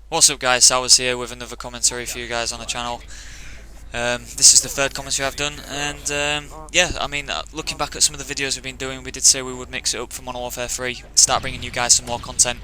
What's up guys, Sowerz here with another commentary for you guys on the channel. This is the third commentary I've done, and yeah, I mean, looking back at some of the videos we've been doing, we did say we would mix it up for Modern Warfare 3, start bringing you guys some more content,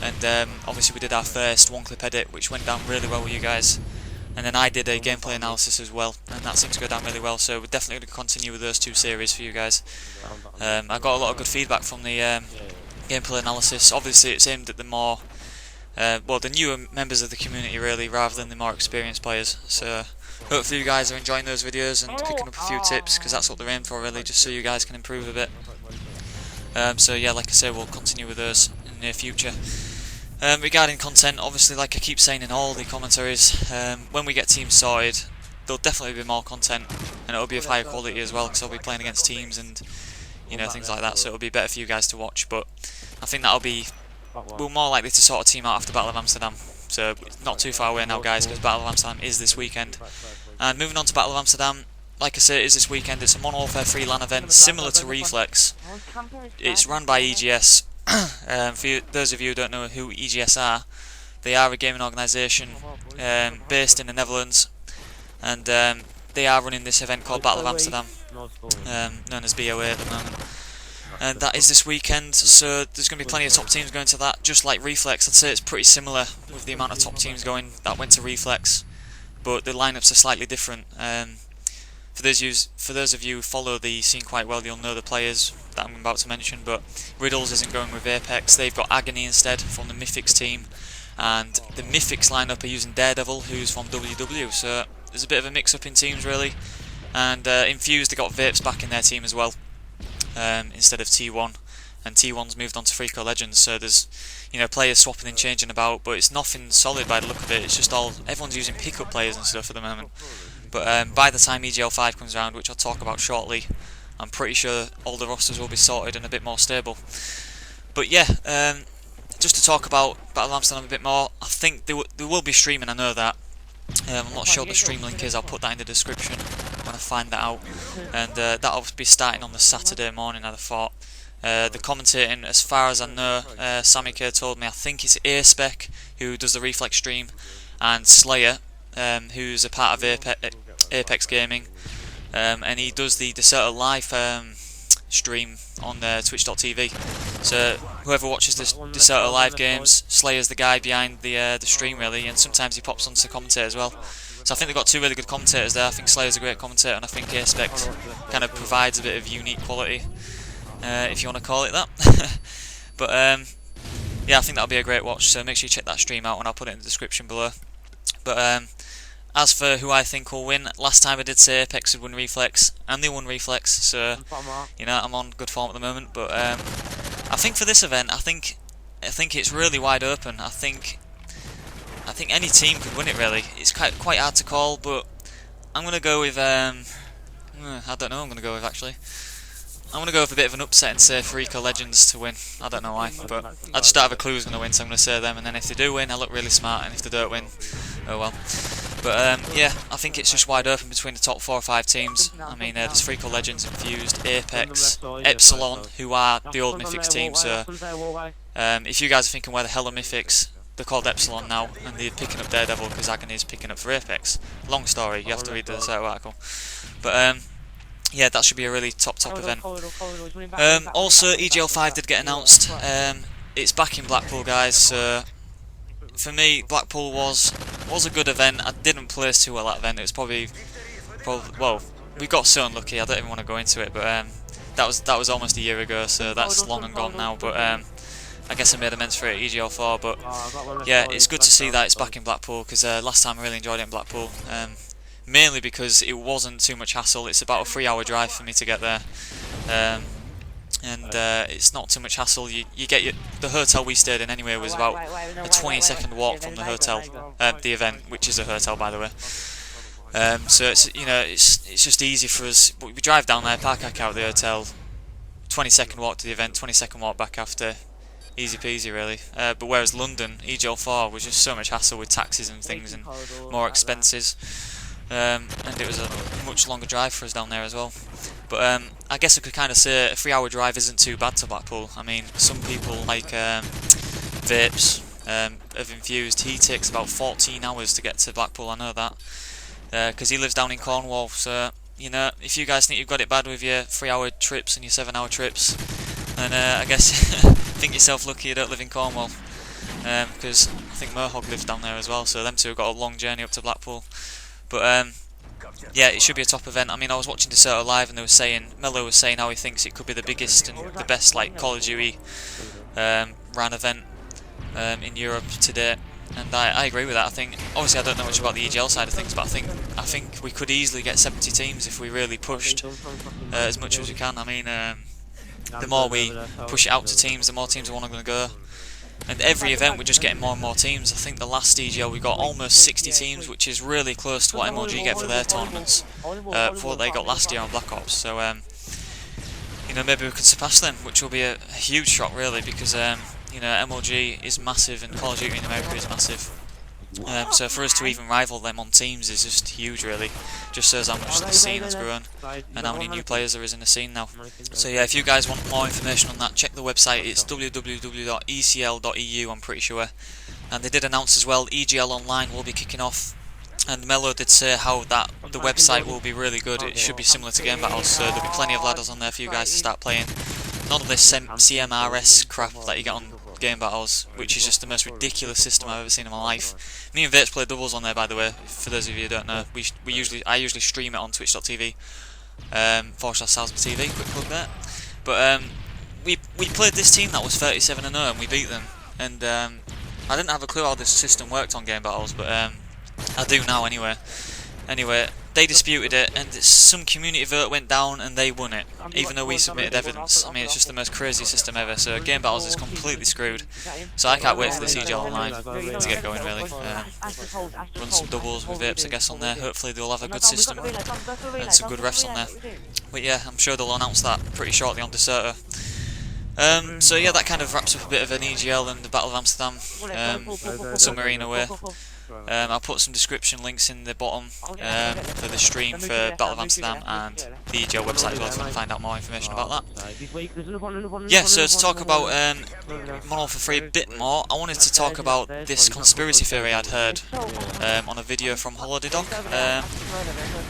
and obviously we did our first one-clip edit, which went down really well with you guys, and then I did a gameplay analysis as well, and that seemed to go down really well, so we're definitely going to continue with those two series for you guys. I got a lot of good feedback from the gameplay analysis. Obviously it's aimed at the more well, the newer members of the community really, rather than the more experienced players. So hopefully you guys are enjoying those videos and picking up a few tips, because that's what they're aimed for really, just so you guys can improve a bit. So yeah, like I say, we'll continue with those in the near future. Regarding content, obviously, like I keep saying in all the commentaries, when we get teams sorted, there'll definitely be more content, and it'll be of higher quality as well, because I'll be playing against teams and things like that, so it'll be better for you guys to watch. But I think that'll be, we're more likely to sort of team out after Battle of Amsterdam, so not too far away now guys, because Battle of Amsterdam is this weekend. And moving on to Battle of Amsterdam, like I say, it is this weekend. It's a Modern Warfare 3 LAN event, similar to Reflex. It's run by EGS. For those of you who don't know who EGS are, they are a gaming organisation based in the Netherlands, and they are running this event called Battle of Amsterdam, known as BOA at the moment. And that is this weekend, so there's going to be plenty of top teams going to that, just like Reflex. I'd say it's pretty similar with the amount of top teams going that went to Reflex, but the lineups are slightly different. For those of you who follow the scene quite well, you'll know the players that I'm about to mention, but Riddles isn't going with Apex. They've got Agony instead from the Mythics team, and the Mythics lineup are using Daredevil, who's from WW, so there's a bit of a mix-up in teams really. And Infused, they got Vapes back in their team as well, instead of T1, and T1's moved on to Freako Legends, so there's players swapping and changing about, but it's nothing solid by the look of it. It's just everyone's using pickup players and stuff at the moment. But by the time EGL5 comes around, which I'll talk about shortly, I'm pretty sure all the rosters will be sorted and a bit more stable. But yeah, just to talk about Battle of Amsterdam a bit more, I think they will be streaming, I know that. I'm not sure what the stream link is, I'll put that in the description when I find that out. And that'll be starting on the Saturday morning, I'd have thought. The commentating, as far as I know, Sammy K told me, I think it's A-Spec who does the Reflex stream, and Slayer, who's a part of Apex Gaming, and he does the Decerto live stream on twitch.tv. So whoever watches the Decerto live games, Slayer's the guy behind the stream really, and sometimes he pops onto the commentator as well. So I think they've got two really good commentators there. I think Slayer's a great commentator, and I think A-Spec kind of provides a bit of unique quality, if you want to call it that. But yeah, I think that'll be a great watch, so make sure you check that stream out, and I'll put it in the description below. But as for who I think will win, last time I did say Apex would win Reflex, and they won Reflex, so I'm on good form at the moment. But I think for this event, I think it's really wide open. I think any team could win it really. It's quite hard to call, but I'm gonna go with I don't know who I'm gonna go with actually. I'm going to go with a bit of an upset and say Freako Legends to win. I don't know why, but I just don't have a clue who's going to win, so I'm going to say them, and then if they do win, I look really smart, and if they don't win, oh well. But yeah, I think it's just wide open between the top 4 or 5 teams. I mean, there's Freako Legends, Infused, Apex, Epsilon, who are the old Mythics team, so if you guys are thinking where the hell are Mythics, they're called Epsilon now, and they're picking up Daredevil because Agony's picking up for Apex. Long story, you have to read the Decerto article. But yeah, that should be a really top event. Also, EGL5 did get announced. It's back in Blackpool, guys. So for me, Blackpool was a good event. I didn't place too well that event. It was probably well, we got so unlucky. I don't even want to go into it, but that was almost a year ago, so that's long and gone now. But I guess I made amends for it at EGL4. But yeah, it's good to see that it's back in Blackpool, because last time I really enjoyed it in Blackpool. Mainly because it wasn't too much hassle. It's about a 3-hour drive for me to get there, and it's not too much hassle. You get the hotel we stayed in anyway was about a 20-second walk from the hotel, the event, which is a hotel by the way. So it's it's just easy for us. We drive down there, park our car at the hotel, 20-second walk to the event, 20-second walk back after. Easy peasy really. But whereas London, EGL4 was just so much hassle with taxis and things and more expenses. And it was a much longer drive for us down there as well. But I guess I could kind of say a 3-hour drive isn't too bad to Blackpool. I mean, some people like Vapes, of Infused, he takes about 14 hours to get to Blackpool. I know that because he lives down in Cornwall. So you know, if you guys think you've got it bad with your 3-hour trips and your 7-hour trips, then I guess think yourself lucky you don't live in Cornwall, because I think Mohog lives down there as well. So them two have got a long journey up to Blackpool. But yeah, it should be a top event. I mean, I was watching Decerto live, and they were saying, Mello was saying how he thinks it could be the biggest and the best like Call of Duty RAN event in Europe to date, and I agree with that. I think, obviously, I don't know much about the EGL side of things, but I think we could easily get 70 teams if we really pushed as much as we can. I mean, the more we push it out to teams, the more teams are going to go. And every event we're just getting more and more teams. I think the last EGL we got almost 60 teams, which is really close to what MLG get for their tournaments, for what they got last year on Black Ops. So you know, maybe we could surpass them, which will be a huge shock really, because you know, MLG is massive and Call of Duty in America is massive. So for us to even rival them on teams is just huge really. Just shows how much the scene has grown and how many new players there is in the scene now. So yeah, if you guys want more information on that, check the website. It's www.ecl.eu, I'm pretty sure. And they did announce as well, EGL Online will be kicking off. And Mello did say how that the website will be really good. It should be similar to Game Battles, so there'll be plenty of ladders on there for you guys to start playing. None of this CMRS crap that you get on Game Battles, which is just the most ridiculous system I've ever seen in my life. Me and Vates play doubles on there, by the way. For those of you who don't know, I usually stream it on twitch.tv /Sowersby TV. Quick plug there. But we played this team that was 37-0 and we beat them. And I didn't have a clue how this system worked on Game Battles, but I do now anyway. Anyway, they disputed it, and some community vote went down, and they won it, even though we submitted evidence. I mean, it's just the most crazy system ever. So Game Battles is completely screwed. So I can't wait for this EGL Online to get going, really. Run some doubles with Vapes, I guess, on there. Hopefully they'll have a good system and some good refs on there. But yeah, I'm sure they'll announce that pretty shortly on Decerto. So yeah, that kind of wraps up a bit of an EGL and the Battle of Amsterdam submarine away. I'll put some description links in the bottom for the stream for Battle of Amsterdam and the EGL website as well if you want to find out more information about that. Yeah, so to talk about Modern Warfare 3 a bit more, I wanted to talk about this conspiracy theory I'd heard on a video from Holodedoc,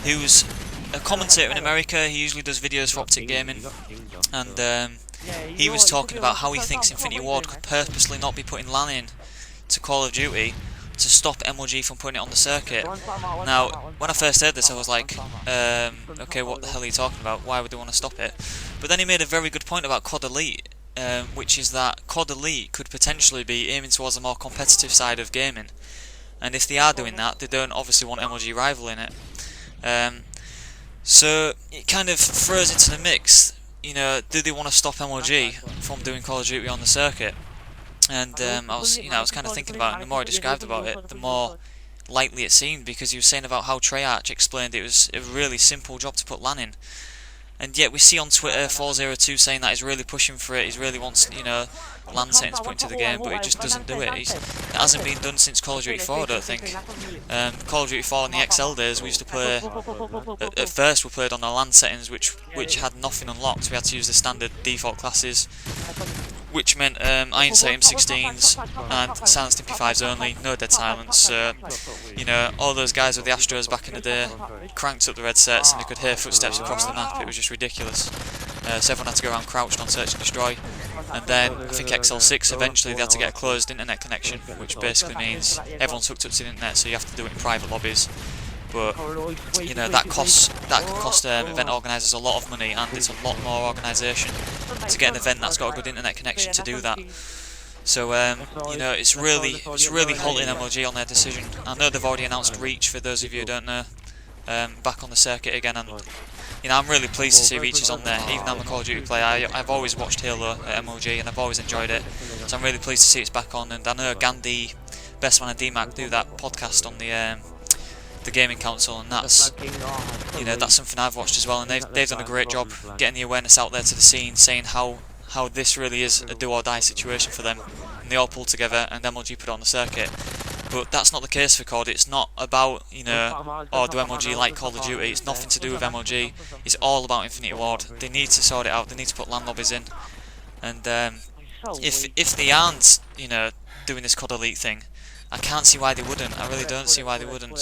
who's a commentator in America. He usually does videos for Optic Gaming, and he was talking about how he thinks Infinity Ward could purposely not be putting LAN in to Call of Duty to stop MLG from putting it on the circuit. Now, when I first heard this, I was like, okay, what the hell are you talking about? Why would they want to stop it? But then he made a very good point about CodElite, which is that CodElite could potentially be aiming towards a more competitive side of gaming. And if they are doing that, they don't obviously want MLG rivaling it. So it kind of throws into the mix, you know, do they want to stop MLG from doing Call of Duty on the circuit? And I was kind of thinking about it, and the more I described about it, the more likely it seemed, because he was saying about how Treyarch explained it was a really simple job to put LAN in. And yet we see on Twitter 402 saying that he's really pushing for it, he really wants, you know, LAN settings put into the game, but he just doesn't do it. It hasn't been done since Call of Duty 4, I don't think. Call of Duty 4 in the XL days, we used to play, at first we played on the LAN settings, which had nothing unlocked. We had to use the standard default classes, which meant Iron Sight M16s and silenced MP5s only, no dead silence. You know, all those guys with the Astros back in the day cranked up the red sets and they could hear footsteps across the map. It was just ridiculous. So everyone had to go around crouched on search and destroy. And then I think XL6 eventually they had to get a closed internet connection, which basically means everyone's hooked up to the internet, so you have to do it in private lobbies. But you know, that could cost event organisers a lot of money, and it's a lot more organisation to get an event that's got a good internet connection to do that. So you know, it's really halting MLG on their decision. I know they've already announced Reach, for those of you who don't know, back on the circuit again, and you know, I'm really pleased to see Reach is on there. Even though I'm a Call of Duty player, I've always watched Halo at MLG and I've always enjoyed it. So I'm really pleased to see it's back on, and I know Gandhi, Best Man and DMAC do that podcast on the gaming council, and that's, you know, that's something I've watched as well, and they've done a great job getting the awareness out there to the scene, saying how this really is a do or die situation for them, and they all pull together and MLG put it on the circuit. But that's not the case for COD. It's not about, you know, oh, do MLG like Call of Duty? It's nothing to do with MLG. It's all about Infinity Ward. They need to sort it out. They need to put LAN lobbies in, and if they aren't, you know, doing this CodElite thing. I can't see why they wouldn't. I really don't see why they wouldn't.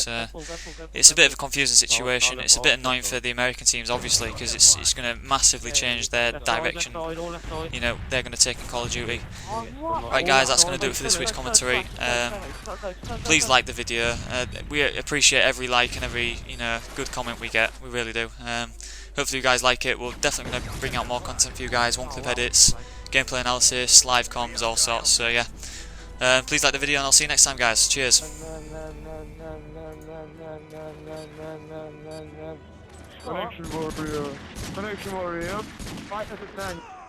It's a bit of a confusing situation. It's a bit annoying for the American teams, obviously, because it's going to massively change their direction. You know, they're going to take in Call of Duty. Right, guys, that's going to do it for this week's commentary. Please like the video. We appreciate every like and every good comment we get. We really do. Hopefully you guys like it. We're definitely going to bring out more content for you guys. One clip edits, gameplay analysis, live comms, all sorts. So yeah. Please like the video and I'll see you next time, guys. Cheers. Connection warrior. Connection warrior. 5 at a time.